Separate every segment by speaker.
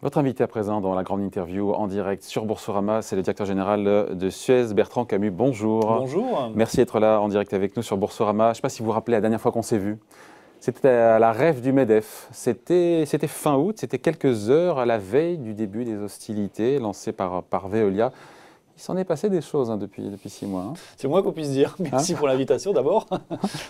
Speaker 1: Votre invité à présent dans la grande interview en direct sur Boursorama, c'est le directeur général de Suez, Bertrand Camus. Bonjour.
Speaker 2: Bonjour.
Speaker 1: Merci d'être là en direct avec nous sur Boursorama. Je ne sais pas si vous vous rappelez la dernière fois qu'on s'est vu. C'était à la REF du MEDEF. C'était fin août, c'était quelques heures à la veille du début des hostilités lancées par Veolia. Il s'en est passé des choses depuis 6 mois.
Speaker 2: C'est moi qu'on puisse dire. Merci pour l'invitation d'abord.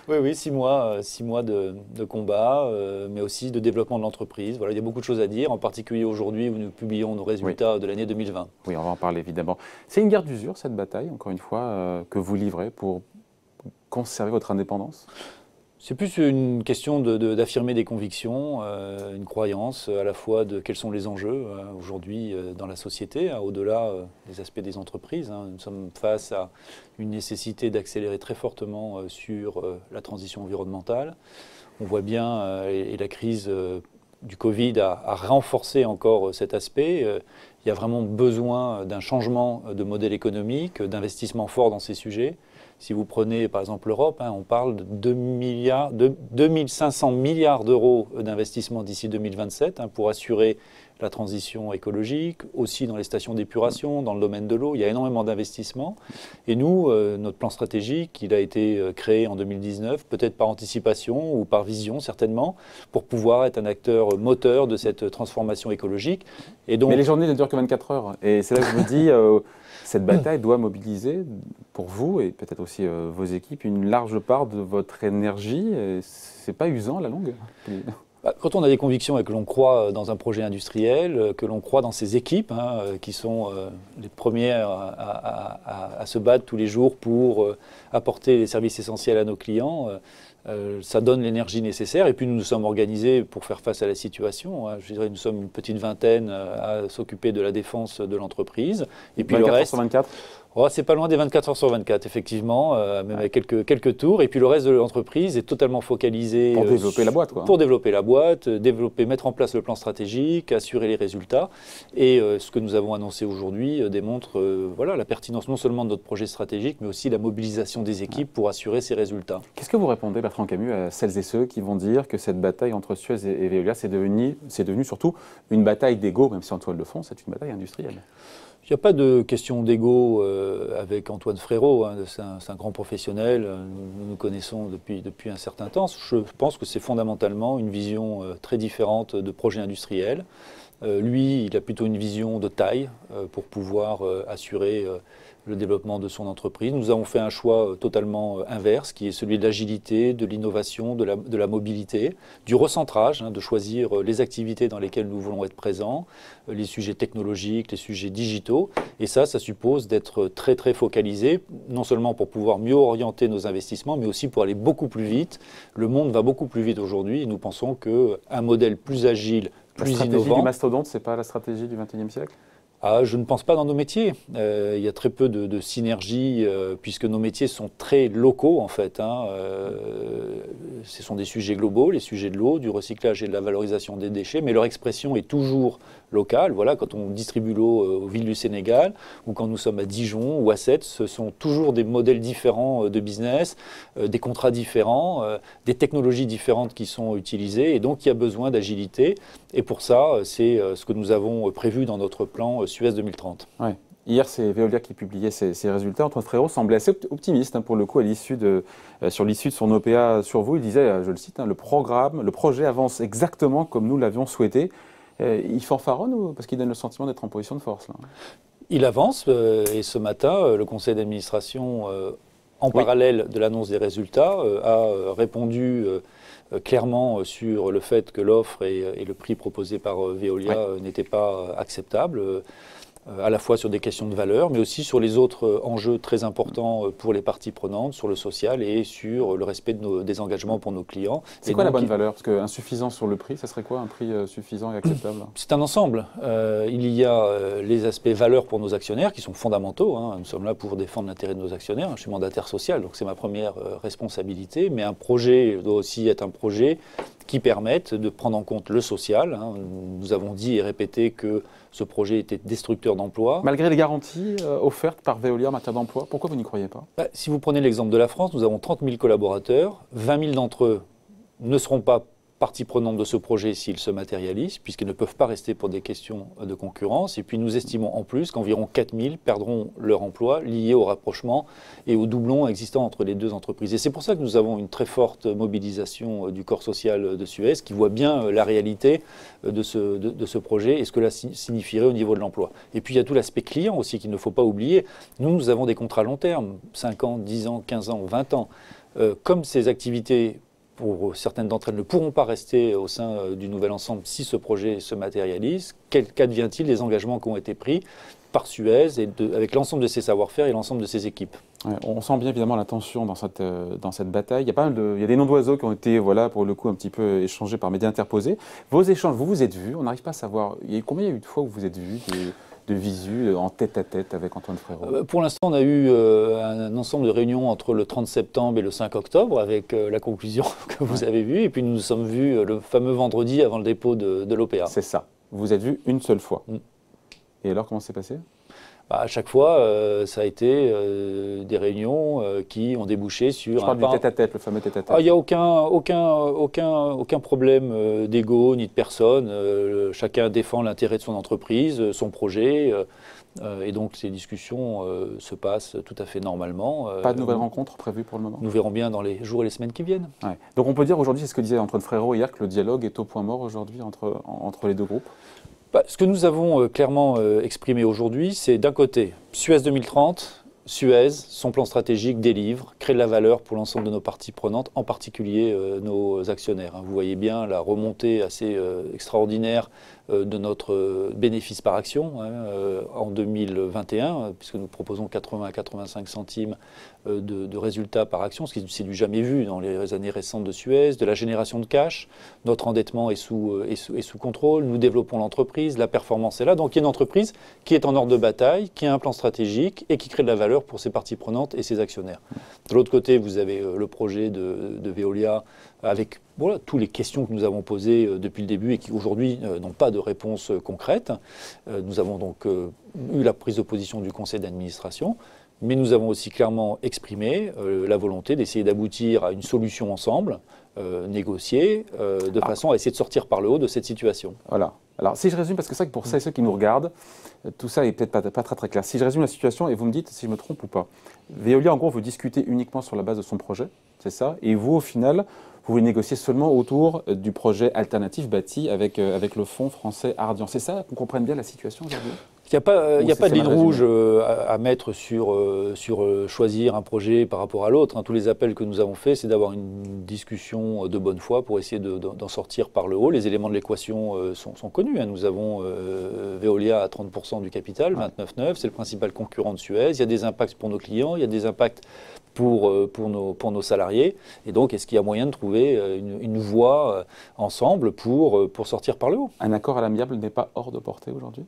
Speaker 2: Oui, 6 mois de combat, mais aussi de développement de l'entreprise. Voilà, il y a beaucoup de choses à dire, en particulier aujourd'hui où nous publions nos résultats de l'année 2020.
Speaker 1: Oui, on va en parler évidemment. C'est une guerre d'usure, cette bataille, encore une fois, que vous livrez pour conserver votre indépendance?
Speaker 2: C'est plus une question d'affirmer des convictions, une croyance à la fois de quels sont les enjeux aujourd'hui dans la société, au-delà des aspects des entreprises. Nous sommes face à une nécessité d'accélérer très fortement sur la transition environnementale. On voit bien, et la crise du Covid a renforcé encore cet aspect. Il y a vraiment besoin d'un changement de modèle économique, d'investissement fort dans ces sujets. Si vous prenez par exemple l'Europe, on parle de 2500 milliards d'euros d'investissement d'ici 2027 pour assurer la transition écologique, aussi dans les stations d'épuration, dans le domaine de l'eau. Il y a énormément d'investissements. Et nous, notre plan stratégique, il a été créé en 2019, peut-être par anticipation ou par vision certainement, pour pouvoir être un acteur moteur de cette transformation écologique.
Speaker 1: Et donc, mais les journées ne durent que 24 heures. Et c'est là que je me dis, cette bataille doit mobiliser pour vous et peut-être aussi vos équipes une large part de votre énergie. C'est pas usant à la longue?
Speaker 2: Quand on a des convictions et que l'on croit dans un projet industriel, que l'on croit dans ses équipes, qui sont les premières à se battre tous les jours pour apporter les services essentiels à nos clients, ça donne l'énergie nécessaire. Et puis nous nous sommes organisés pour faire face à la situation. Je dirais, nous sommes une petite vingtaine à s'occuper de la défense de l'entreprise.
Speaker 1: Et puis 24 le reste, heures sur 24
Speaker 2: c'est pas loin des 24 heures sur 24, effectivement, même avec quelques tours. Et puis le reste de l'entreprise est totalement focalisé
Speaker 1: pour développer la boîte, quoi.
Speaker 2: Pour développer la boîte, mettre en place le plan stratégique, assurer les résultats. Et ce que nous avons annoncé aujourd'hui démontre la pertinence non seulement de notre projet stratégique, mais aussi la mobilisation des équipes pour assurer ces résultats.
Speaker 1: Qu'est-ce que vous répondez, Bertrand Camus, à celles et ceux qui vont dire que cette bataille entre Suez et Veolia, c'est devenu surtout une bataille d'ego, même si en toile de fond, c'est une bataille industrielle?
Speaker 2: Il n'y a pas de question d'ego avec Antoine Frérot, c'est un grand professionnel, nous nous connaissons depuis un certain temps. Je pense que c'est fondamentalement une vision très différente de projet industriel. Lui, il a plutôt une vision de taille pour pouvoir assurer le développement de son entreprise. Nous avons fait un choix totalement inverse, qui est celui de l'agilité, de l'innovation, de la mobilité, du recentrage, de choisir les activités dans lesquelles nous voulons être présents, les sujets technologiques, les sujets digitaux. Et ça suppose d'être très très focalisé, non seulement pour pouvoir mieux orienter nos investissements, mais aussi pour aller beaucoup plus vite. Le monde va beaucoup plus vite aujourd'hui et nous pensons qu'un modèle plus agile, plus innovant...
Speaker 1: La stratégie du mastodonte, ce n'est pas la stratégie du XXIe siècle ?
Speaker 2: Je ne pense pas dans nos métiers. Il y a très peu de synergie puisque nos métiers sont très locaux en fait. Ce sont des sujets globaux, les sujets de l'eau, du recyclage et de la valorisation des déchets, mais leur expression est toujours locale. Voilà, quand on distribue l'eau aux villes du Sénégal ou quand nous sommes à Dijon ou à Sète, ce sont toujours des modèles différents de business, des contrats différents, des technologies différentes qui sont utilisées et donc il y a besoin d'agilité. Et pour ça, c'est ce que nous avons prévu dans notre plan Suez 2030.
Speaker 1: Ouais. Hier, c'est Veolia qui publiait ses résultats. Antoine Frérot semblait assez optimiste pour le coup sur l'issue de son OPA sur vous. Il disait, je le cite, le projet avance exactement comme nous l'avions souhaité. Il fanfaronne ou parce qu'il donne le sentiment d'être en position de force là?
Speaker 2: Il avance et ce matin, le conseil d'administration, en parallèle de l'annonce des résultats, a répondu clairement sur le fait que l'offre et le prix proposé par Veolia n'étaient pas acceptables, à la fois sur des questions de valeur, mais aussi sur les autres enjeux très importants pour les parties prenantes, sur le social et sur le respect des engagements pour nos clients.
Speaker 1: C'est quoi la bonne valeur? Parce qu'insuffisant sur le prix, ça serait quoi un prix suffisant et acceptable?
Speaker 2: C'est un ensemble. Il y a les aspects valeurs pour nos actionnaires qui sont fondamentaux. Nous sommes là pour défendre l'intérêt de nos actionnaires. Je suis mandataire social, donc c'est ma première responsabilité. Mais un projet doit aussi être un projet qui permette de prendre en compte le social. Nous avons dit et répété que ce projet était destructeur d'emplois.
Speaker 1: Malgré les garanties offertes par Veolia en matière d'emploi, pourquoi vous n'y croyez pas?
Speaker 2: Si vous prenez l'exemple de la France, nous avons 30 000 collaborateurs, 20 000 d'entre eux ne seront pas partie prenante de ce projet s'il se matérialise, puisqu'ils ne peuvent pas rester pour des questions de concurrence. Et puis nous estimons en plus qu'environ 4000 perdront leur emploi lié au rapprochement et au doublon existant entre les deux entreprises. Et c'est pour ça que nous avons une très forte mobilisation du corps social de Suez, qui voit bien la réalité de ce projet et ce que cela signifierait au niveau de l'emploi. Et puis il y a tout l'aspect client aussi qu'il ne faut pas oublier. Nous avons des contrats long terme, 5 ans, 10 ans, 15 ans, 20 ans. Comme ces activités, pour certaines d'entre elles, ne pourront pas rester au sein du nouvel ensemble si ce projet se matérialise, qu'advient-il des engagements qui ont été pris par Suez et avec l'ensemble de ses savoir-faire et l'ensemble de ses équipes?
Speaker 1: Ouais, on sent bien évidemment la tension dans cette bataille. Il y a des noms d'oiseaux qui ont été, voilà, pour le coup, un petit peu échangés par médias interposés. Vos échanges, vous vous êtes vus, on n'arrive pas à savoir. Combien il y a eu de fois où vous êtes vus de visu en tête-à-tête avec Antoine Frérot?
Speaker 2: Pour l'instant, on a eu un ensemble de réunions entre le 30 septembre et le 5 octobre avec la conclusion que vous avez vue. Et puis nous nous sommes vus le fameux vendredi avant le dépôt de l'OPA.
Speaker 1: C'est ça. Vous vous êtes vus une seule fois. Et alors, comment c'est passé?
Speaker 2: À chaque fois, ça a été des réunions qui ont débouché sur...
Speaker 1: Je parle du tête-à-tête, le fameux tête-à-tête.
Speaker 2: Il n'y a aucun problème d'ego ni de personne. Chacun défend l'intérêt de son entreprise, son projet. Et donc ces discussions se passent tout à fait normalement.
Speaker 1: Pas de nouvelles rencontres prévues pour le moment?
Speaker 2: Nous verrons bien dans les jours et les semaines qui viennent.
Speaker 1: Ouais. Donc on peut dire aujourd'hui, c'est ce que disait Antoine Frérot hier, que le dialogue est au point mort aujourd'hui entre les deux groupes?
Speaker 2: Ce que nous avons clairement exprimé aujourd'hui, c'est d'un côté Suez 2030, Suez, son plan stratégique délivre, crée de la valeur pour l'ensemble de nos parties prenantes, en particulier nos actionnaires. Vous voyez bien la remontée assez extraordinaire de notre bénéfice par action en 2021, puisque nous proposons 80 à 85 centimes de résultats par action, ce qui c'est du jamais vu dans les années récentes de Suez, de la génération de cash. Notre endettement est sous contrôle, nous développons l'entreprise, la performance est là. Donc il y a une entreprise qui est en ordre de bataille, qui a un plan stratégique et qui crée de la valeur pour ses parties prenantes et ses actionnaires. De l'autre côté, vous avez le projet de Veolia avec toutes les questions que nous avons posées depuis le début et qui aujourd'hui n'ont pas de réponse concrète. Nous avons donc eu la prise de position du conseil d'administration, mais nous avons aussi clairement exprimé la volonté d'essayer d'aboutir à une solution ensemble, négociée, de façon à essayer de sortir par le haut de cette situation.
Speaker 1: Voilà. Alors si je résume, parce que c'est vrai que pour ceux qui nous regardent, tout ça est peut-être pas très très clair. Si je résume la situation, et vous me dites si je me trompe ou pas. Veolia, en gros, vous discutez uniquement sur la base de son projet, c'est ça? Et vous, au final, vous voulez négocier seulement autour du projet alternatif bâti avec le fonds français Ardian. C'est ça, qu'on comprenne bien la situation aujourd'hui?
Speaker 2: Il n'y a pas de ligne rouge à mettre sur choisir un projet par rapport à l'autre. Tous les appels que nous avons faits, c'est d'avoir une discussion de bonne foi pour essayer d'en sortir par le haut. Les éléments de l'équation sont connus. Nous avons Veolia à 30% du capital, 29,9. C'est le principal concurrent de Suez. Il y a des impacts pour nos clients, il y a des impacts pour nos salariés. Et donc, est-ce qu'il y a moyen de trouver une voie ensemble pour sortir par le haut?
Speaker 1: Un accord à l'amiable n'est pas hors de portée aujourd'hui?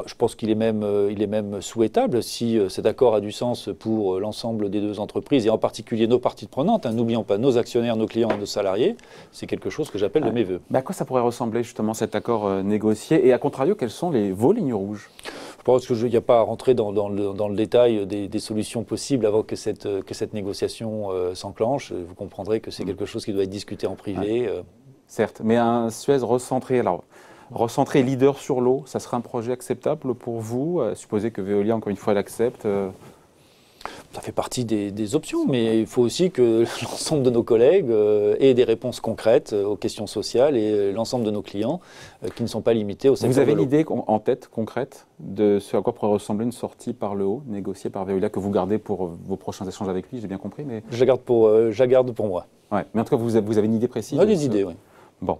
Speaker 2: Je pense qu'il est même souhaitable si cet accord a du sens pour l'ensemble des deux entreprises et en particulier nos parties prenantes. N'oublions pas nos actionnaires, nos clients et nos salariés. C'est quelque chose que j'appelle de mes voeux.
Speaker 1: À quoi ça pourrait ressembler justement cet accord négocié? Et à contrario, quelles sont vos lignes rouges?
Speaker 2: Je pense qu'il n'y a pas à rentrer dans le détail des solutions possibles avant que cette négociation s'enclenche. Vous comprendrez que c'est quelque chose qui doit être discuté en privé.
Speaker 1: Certes, mais un Suez recentré, recentré leader sur l'eau, ça serait un projet acceptable pour vous? Supposez que Veolia, encore une fois, l'accepte.
Speaker 2: Ça fait partie des options, mais il faut aussi que l'ensemble de nos collègues aient des réponses concrètes aux questions sociales et l'ensemble de nos clients qui ne sont pas limités au secteur de l'eau.
Speaker 1: Vous avez l'idée en tête concrète de ce à quoi pourrait ressembler une sortie par le haut, négociée par Veolia, que vous gardez pour vos prochains échanges avec lui, j'ai bien compris, mais...
Speaker 2: Je la garde pour moi.
Speaker 1: Ouais, mais en tout cas, vous avez une idée précise?
Speaker 2: On a des idées, oui.
Speaker 1: Bon.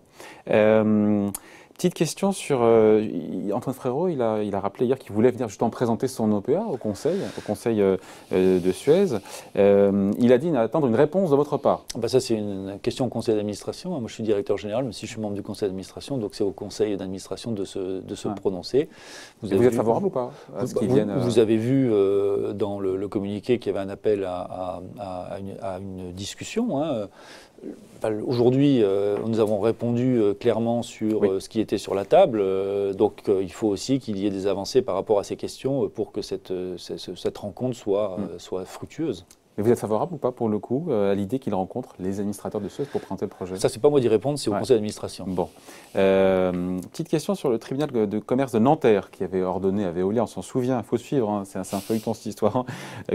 Speaker 1: Petite question sur Antoine Frérot, il a rappelé hier qu'il voulait venir justement présenter son OPA au conseil de Suez. Il a dit attendre une réponse de votre part.
Speaker 2: Ça, c'est une question au conseil d'administration. Moi, je suis directeur général, mais si je suis membre du conseil d'administration, donc c'est au conseil d'administration de se prononcer. Vous êtes favorable
Speaker 1: ou pas à ce qu'ils viennent
Speaker 2: Vous avez vu dans le communiqué qu'il y avait un appel à une discussion. Aujourd'hui, nous avons répondu clairement sur ce qui était sur la table. Donc, il faut aussi qu'il y ait des avancées par rapport à ces questions pour que cette rencontre soit fructueuse.
Speaker 1: Et vous êtes favorable ou pas, pour le coup, à l'idée qu'il rencontre les administrateurs de Suez pour présenter le projet?
Speaker 2: Ça, c'est pas moi d'y répondre, c'est au conseil d'administration.
Speaker 1: Bon. Petite question sur le tribunal de commerce de Nanterre qui avait ordonné à Veolia, on s'en souvient, il faut suivre, hein, c'est un feuilleton cette histoire,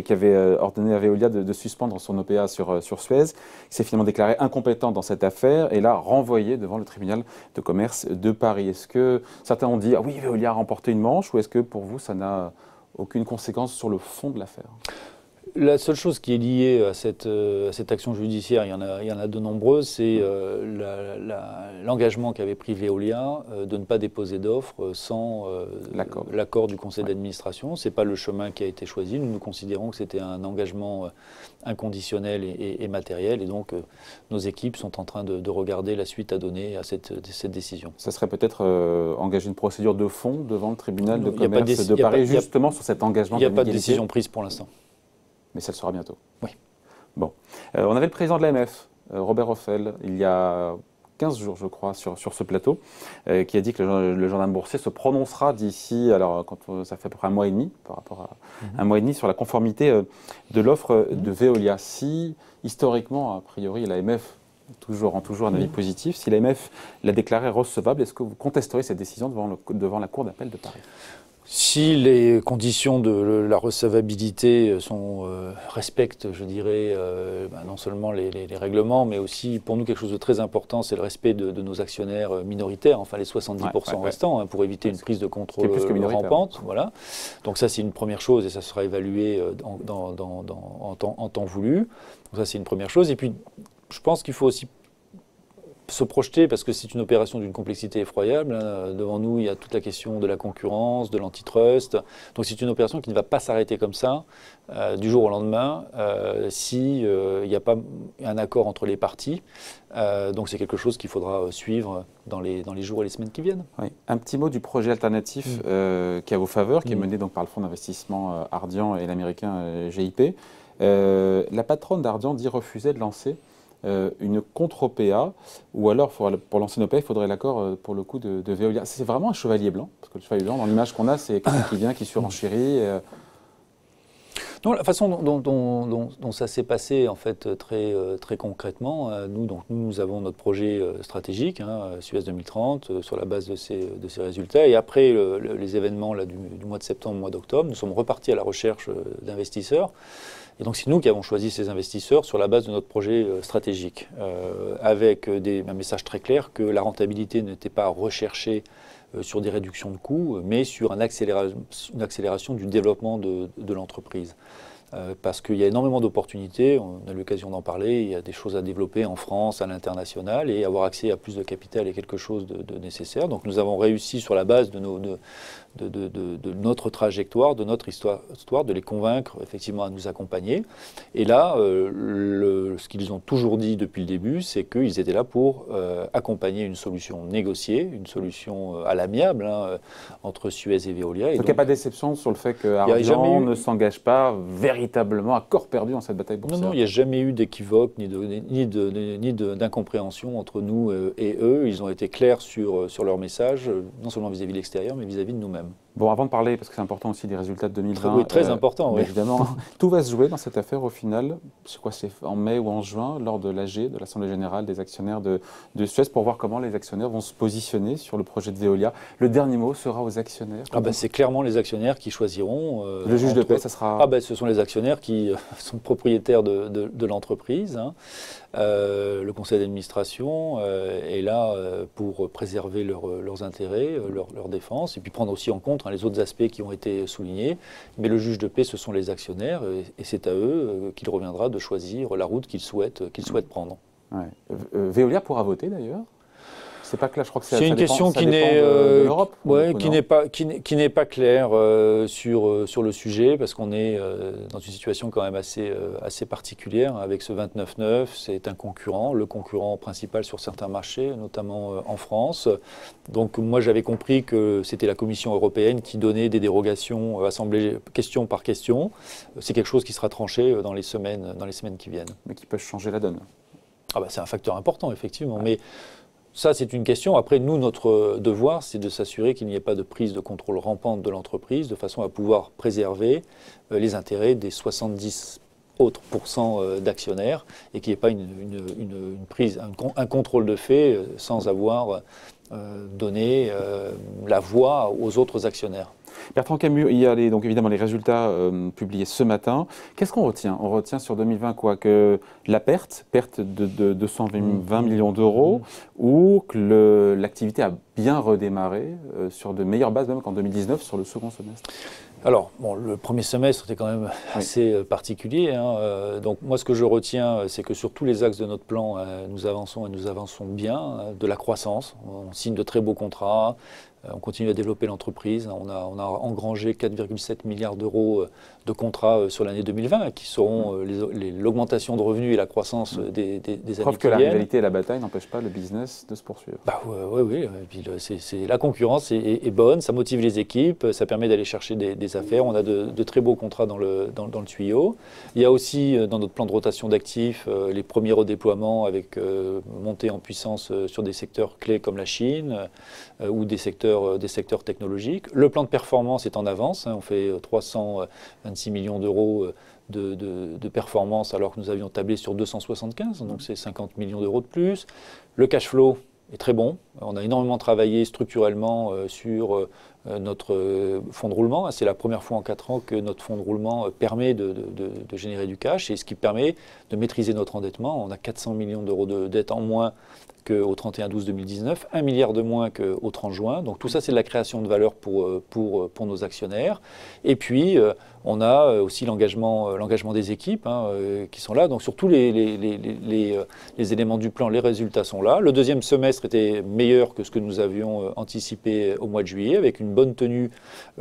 Speaker 1: qui avait ordonné à Veolia de suspendre son OPA sur Suez, qui s'est finalement déclaré incompétent dans cette affaire et là renvoyé devant le tribunal de commerce de Paris. Est-ce que certains ont dit, ah oui, Veolia a remporté une manche, ou est-ce que pour vous, ça n'a aucune conséquence sur le fond de l'affaire?
Speaker 2: La seule chose qui est liée à cette action judiciaire, il y en a de nombreuses, c'est l'engagement qu'avait pris Veolia de ne pas déposer d'offres sans l'accord du conseil d'administration. Ce n'est pas le chemin qui a été choisi. Nous considérons que c'était un engagement inconditionnel et matériel. Et donc, nos équipes sont en train de regarder la suite à donner à cette décision.
Speaker 1: Ça serait peut-être engager une procédure de fond devant le tribunal de commerce de Paris, justement sur cet engagement.
Speaker 2: Il n'y a pas de décision prise pour l'instant.
Speaker 1: Mais ça le sera bientôt.
Speaker 2: Oui.
Speaker 1: Bon. On avait le président de l'AMF, Robert Ophèle, il y a 15 jours, je crois, sur ce plateau, qui a dit que le gendarme boursier se prononcera d'ici, alors ça fait à peu près un mois et demi, par rapport à un mois et demi, sur la conformité de l'offre de Veolia. Si, historiquement, a priori, l'AMF rend toujours un avis positif, si l'AMF l'a déclaré recevable, est-ce que vous contesterez cette décision devant la Cour d'appel de Paris ?
Speaker 2: Si les conditions de la recevabilité respectent, je dirais, non seulement les règlements, mais aussi pour nous quelque chose de très important, c'est le respect de nos actionnaires minoritaires, enfin les 70% restants, hein, pour éviter une prise de contrôle rampante. Voilà. Donc ça c'est une première chose et ça sera évalué en temps voulu. Donc ça c'est une première chose. Et puis je pense qu'il faut aussi se projeter, parce que c'est une opération d'une complexité effroyable. Devant nous, il y a toute la question de la concurrence, de l'antitrust. Donc c'est une opération qui ne va pas s'arrêter comme ça, du jour au lendemain, s'il n'y a pas un accord entre les parties. Donc c'est quelque chose qu'il faudra suivre dans les jours et les semaines qui viennent.
Speaker 1: Oui. Un petit mot du projet alternatif qui est à vos faveurs, qui est mené donc par le fonds d'investissement Ardian et l'américain GIP. La patronne d'Ardian dit refuser de lancer une contre-OPA, ou alors pour lancer une OPA, il faudrait l'accord pour le coup de Veolia. C'est vraiment un chevalier blanc, parce que le chevalier blanc, dans l'image qu'on a, c'est quelqu'un qui vient, qui surenchérit.
Speaker 2: Non, la façon dont ça s'est passé, en fait, très concrètement, nous avons notre projet stratégique, Suez 2030, sur la base de ces résultats. Et après les événements là, du mois de septembre, mois d'octobre, nous sommes repartis à la recherche d'investisseurs. Et donc c'est nous qui avons choisi ces investisseurs sur la base de notre projet stratégique, avec un message très clair que la rentabilité n'était pas recherchée sur des réductions de coûts, mais sur une accélération du développement de l'entreprise. Parce qu'il y a énormément d'opportunités, on a eu l'occasion d'en parler, il y a des choses à développer en France, à l'international, et avoir accès à plus de capital est quelque chose de nécessaire. Donc nous avons réussi sur la base de notre trajectoire, de notre histoire, de les convaincre effectivement à nous accompagner. Et là, ce qu'ils ont toujours dit depuis le début, c'est qu'ils étaient là pour accompagner une solution négociée, une solution à l'amiable entre Suez et Veolia.
Speaker 1: Donc il n'y a pas de déception sur le fait que Ardian ne s'engage pas véritablement à corps perdu dans cette bataille boursière?
Speaker 2: Non, il n'y a jamais eu d'équivoque ni d'incompréhension entre nous et eux. Ils ont été clairs sur leur message, non seulement vis-à-vis de l'extérieur, mais vis-à-vis de nous-mêmes.
Speaker 1: Bon, avant de parler, parce que c'est important aussi des résultats de 2020.
Speaker 2: Oui, très important, oui.
Speaker 1: Évidemment, tout va se jouer dans cette affaire au final. C'est quoi, c'est en mai ou en juin, lors de l'AG, de l'Assemblée Générale des actionnaires de Suez, pour voir comment les actionnaires vont se positionner sur le projet de Veolia. Le dernier mot sera aux actionnaires.
Speaker 2: C'est clairement les actionnaires qui choisiront.
Speaker 1: Le juge de paix, ça sera...
Speaker 2: Ce sont les actionnaires qui sont propriétaires de l'entreprise. Le conseil d'administration est là pour préserver leurs intérêts, leur défense, et puis prendre aussi en compte les autres aspects qui ont été soulignés. Mais le juge de paix, ce sont les actionnaires, et c'est à eux qu'il reviendra de choisir la route qu'ils souhaitent prendre. Ouais.
Speaker 1: Veolia pourra voter d'ailleurs? C'est pas clair, je crois que
Speaker 2: c'est une question qui n'est pas claire sur le sujet, parce qu'on est dans une situation quand même assez particulière avec ce 29.9. C'est un concurrent, le concurrent principal sur certains marchés, notamment en France. Donc moi j'avais compris que c'était la Commission européenne qui donnait des dérogations assemblées question par question. C'est quelque chose qui sera tranché dans les semaines qui viennent.
Speaker 1: Mais qui peut changer la donne.
Speaker 2: C'est un facteur important effectivement, mais ça, c'est une question. Après, nous, notre devoir, c'est de s'assurer qu'il n'y ait pas de prise de contrôle rampante de l'entreprise, de façon à pouvoir préserver les intérêts des 70% autres pourcents d'actionnaires et qu'il n'y ait pas un contrôle de fait sans avoir donné la voix aux autres actionnaires.
Speaker 1: Bertrand Camus, il y a donc évidemment les résultats publiés ce matin. Qu'est-ce qu'on retient? On retient sur 2020 quoi? Que la perte de 220 millions d'euros, ou que l'activité a bien redémarré sur de meilleures bases même qu'en 2019 sur le second semestre?
Speaker 2: Alors, bon, le premier semestre était quand même assez particulier. Donc moi, ce que je retiens, c'est que sur tous les axes de notre plan, nous avançons et nous avançons bien. De la croissance, on signe de très beaux contrats. On continue à développer l'entreprise. On a engrangé 4,7 milliards d'euros de contrats sur l'année 2020, qui seront l'augmentation de revenus et la croissance des années qui viennent.
Speaker 1: Preuve que la rivalité et la bataille n'empêchent pas le business de se poursuivre.
Speaker 2: Oui. La concurrence est bonne, ça motive les équipes, ça permet d'aller chercher des affaires. On a de très beaux contrats dans le tuyau. Il y a aussi dans notre plan de rotation d'actifs les premiers redéploiements avec montée en puissance sur des secteurs clés comme la Chine ou des secteurs technologiques. Le plan de performance est en avance. On fait 326 millions d'euros de performance alors que nous avions tablé sur 275, donc c'est 50 millions d'euros de plus. Le cash flow est très bon. On a énormément travaillé structurellement sur notre fonds de roulement. C'est la première fois en 4 ans que notre fonds de roulement permet de générer du cash, et ce qui permet de maîtriser notre endettement. On a 400 millions d'euros de dette en moins qu'au 31-12-2019, 1 milliard de moins qu'au 30 juin. Donc tout ça, c'est de la création de valeur pour nos actionnaires. Et puis, on a aussi l'engagement des équipes qui sont là. Donc sur tous les éléments du plan, les résultats sont là. Le deuxième semestre était meilleur que ce que nous avions anticipé au mois de juillet, avec une bonne tenue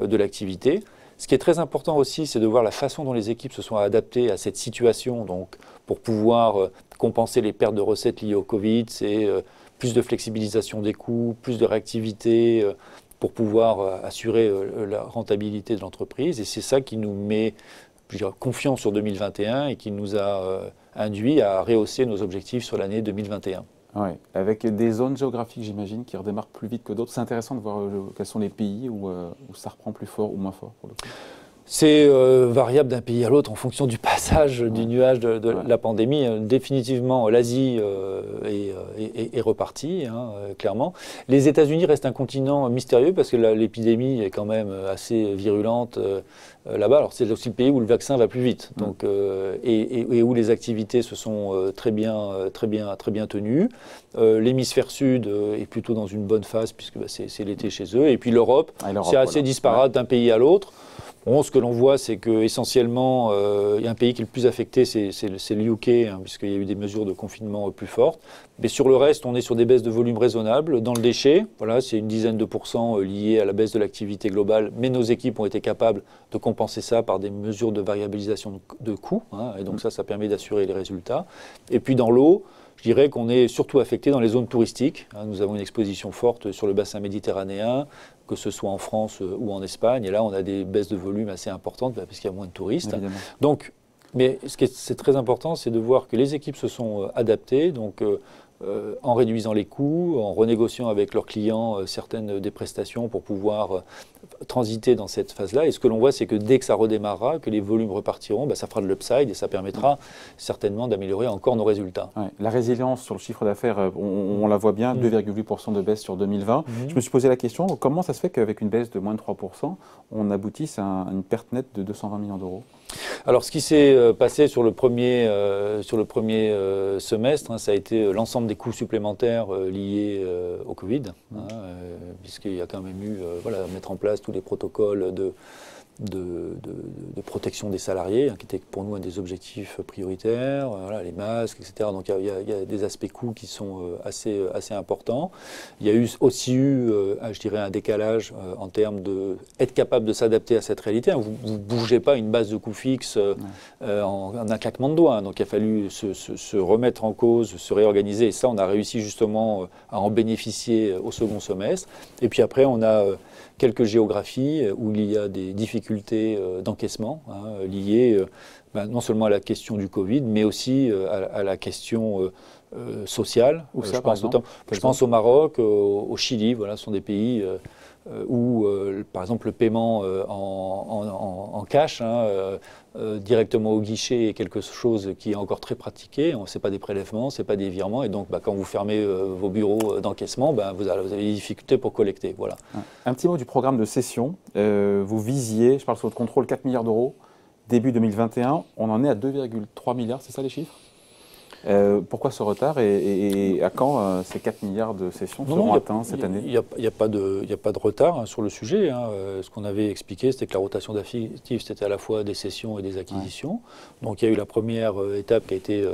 Speaker 2: de l'activité. Ce qui est très important aussi, c'est de voir la façon dont les équipes se sont adaptées à cette situation. Donc, pour pouvoir compenser les pertes de recettes liées au Covid, c'est plus de flexibilisation des coûts, plus de réactivité pour pouvoir assurer la rentabilité de l'entreprise. Et c'est ça qui nous met confiance sur 2021 et qui nous a induit à rehausser nos objectifs sur l'année 2021.
Speaker 1: Oui, avec des zones géographiques, j'imagine, qui redémarrent plus vite que d'autres. C'est intéressant de voir quels sont les pays où ça reprend plus fort ou moins fort, pour le coup.
Speaker 2: C'est variable d'un pays à l'autre en fonction du passage du nuage de la pandémie. Définitivement, l'Asie est repartie, clairement. Les États-Unis restent un continent mystérieux parce que l'épidémie est quand même assez virulente là-bas. Alors c'est aussi le pays où le vaccin va plus vite, donc, et où les activités se sont très bien tenues. L'hémisphère sud est plutôt dans une bonne phase puisque c'est l'été chez eux. Et puis l'Europe, c'est assez disparate d'un pays à l'autre. Bon, ce que l'on voit, c'est qu'essentiellement, il y a un pays qui est le plus affecté, c'est le UK, puisqu'il y a eu des mesures de confinement plus fortes. Mais sur le reste, on est sur des baisses de volume raisonnables. Dans le déchet, voilà, c'est une dizaine de pourcents liés à la baisse de l'activité globale, mais nos équipes ont été capables de compenser ça par des mesures de variabilisation de coûts, et donc ça permet d'assurer les résultats. Et puis dans l'eau, je dirais qu'on est surtout affecté dans les zones touristiques. Nous avons une exposition forte sur le bassin méditerranéen, que ce soit en France ou en Espagne. Et là, on a des baisses de volume assez importantes parce qu'il y a moins de touristes. Évidemment. Donc, mais ce qui est très important, c'est de voir que les équipes se sont adaptées. Donc, en réduisant les coûts, en renégociant avec leurs clients certaines des prestations pour pouvoir transiter dans cette phase-là. Et ce que l'on voit, c'est que dès que ça redémarrera, que les volumes repartiront, ça fera de l'upside et ça permettra certainement d'améliorer encore nos résultats. Ouais.
Speaker 1: La résilience sur le chiffre d'affaires, on la voit bien, 2,8% de baisse sur 2020. Je me suis posé la question, comment ça se fait qu'avec une baisse de moins de 3%, on aboutisse à une perte nette de 220 millions d'euros ?
Speaker 2: Alors, ce qui s'est passé sur le premier semestre, ça a été l'ensemble des coûts supplémentaires liés au Covid, puisqu'il y a quand même eu, mettre en place tous les protocoles de protection des salariés, qui était pour nous un des objectifs prioritaires, les masques, etc. Donc il y a des aspects coûts qui sont assez importants. Il y a aussi eu, je dirais, un décalage en termes d'être capable de s'adapter à cette réalité. Vous ne bougez pas une base de coûts fixe en un claquement de doigts. Donc il a fallu se remettre en cause, se réorganiser. Et ça, on a réussi justement à en bénéficier au second semestre. Et puis après, on a quelques géographies où il y a des difficultés d'encaissement liées non seulement à la question du Covid, mais aussi à la question sociales.
Speaker 1: Où ça, par exemple ?
Speaker 2: Je pense au Maroc, au Chili, voilà, ce sont des pays où, par exemple, le paiement en cash, directement au guichet, est quelque chose qui est encore très pratiqué. Ce n'est pas des prélèvements, ce n'est pas des virements. Et donc, quand vous fermez vos bureaux d'encaissement, vous avez des difficultés pour collecter. Voilà.
Speaker 1: Un petit mot du programme de cession. Vous visiez, je parle sous votre contrôle, 4 milliards d'euros. Début 2021, on en est à 2,3 milliards, c'est ça les chiffres ? Pourquoi ce retard et à quand ces 4 milliards de cessions seront atteints cette année ?
Speaker 2: Il n'y a pas de retard sur le sujet. Ce qu'on avait expliqué, c'était que la rotation d'actifs, c'était à la fois des cessions et des acquisitions. Ouais. Donc il y a eu la première étape qui a été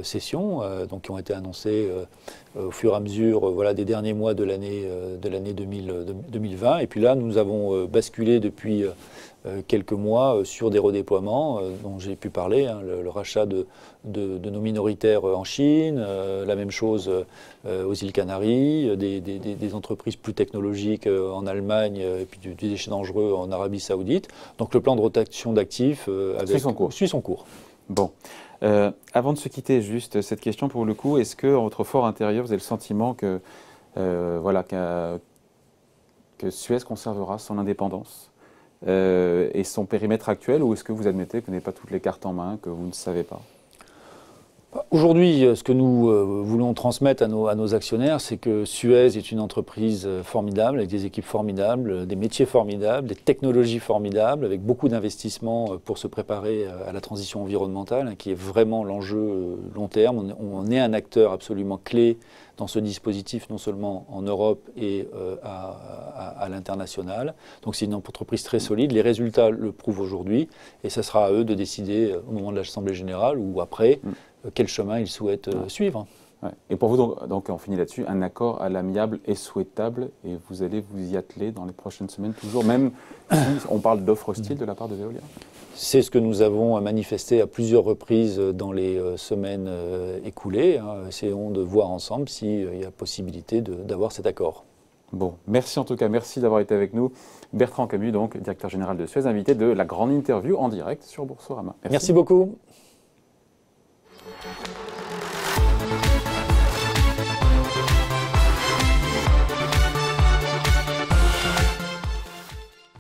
Speaker 2: cession, donc qui ont été annoncées au fur et à mesure des derniers mois de l'année 2020. Et puis là, nous avons basculé depuis quelques mois sur des redéploiements dont j'ai pu parler, le rachat de nos minoritaires en Chine, la même chose aux îles Canaries, des entreprises plus technologiques en Allemagne et puis du déchet dangereux en Arabie Saoudite. Donc le plan de rotation d'actifs suit son cours.
Speaker 1: Bon. Avant de se quitter, juste cette question pour le coup, est-ce que, en votre fort intérieur, vous avez le sentiment que Suez conservera son indépendance et son périmètre actuel, ou est-ce que vous admettez que vous n'avez pas toutes les cartes en main, que vous ne savez pas ?
Speaker 2: Aujourd'hui, ce que nous voulons transmettre à nos actionnaires, c'est que Suez est une entreprise formidable, avec des équipes formidables, des métiers formidables, des technologies formidables, avec beaucoup d'investissements pour se préparer à la transition environnementale, qui est vraiment l'enjeu long terme. On est un acteur absolument clé dans ce dispositif, non seulement en Europe et à l'international. Donc c'est une entreprise très solide. Les résultats le prouvent aujourd'hui, et ce sera à eux de décider au moment de l'Assemblée générale ou après quel chemin ils souhaitent suivre.
Speaker 1: Ouais. Et pour vous, donc, on finit là-dessus, un accord à l'amiable est souhaitable et vous allez vous y atteler dans les prochaines semaines, toujours, même si on parle d'offres hostiles de la part de Veolia ?
Speaker 2: C'est ce que nous avons manifesté à plusieurs reprises dans les semaines écoulées. Essayons de voir ensemble s'il y a possibilité d'avoir cet accord.
Speaker 1: Bon, merci en tout cas, merci d'avoir été avec nous. Bertrand Camus, donc, directeur général de Suez, invité de la grande interview en direct sur Boursorama.
Speaker 2: Merci beaucoup.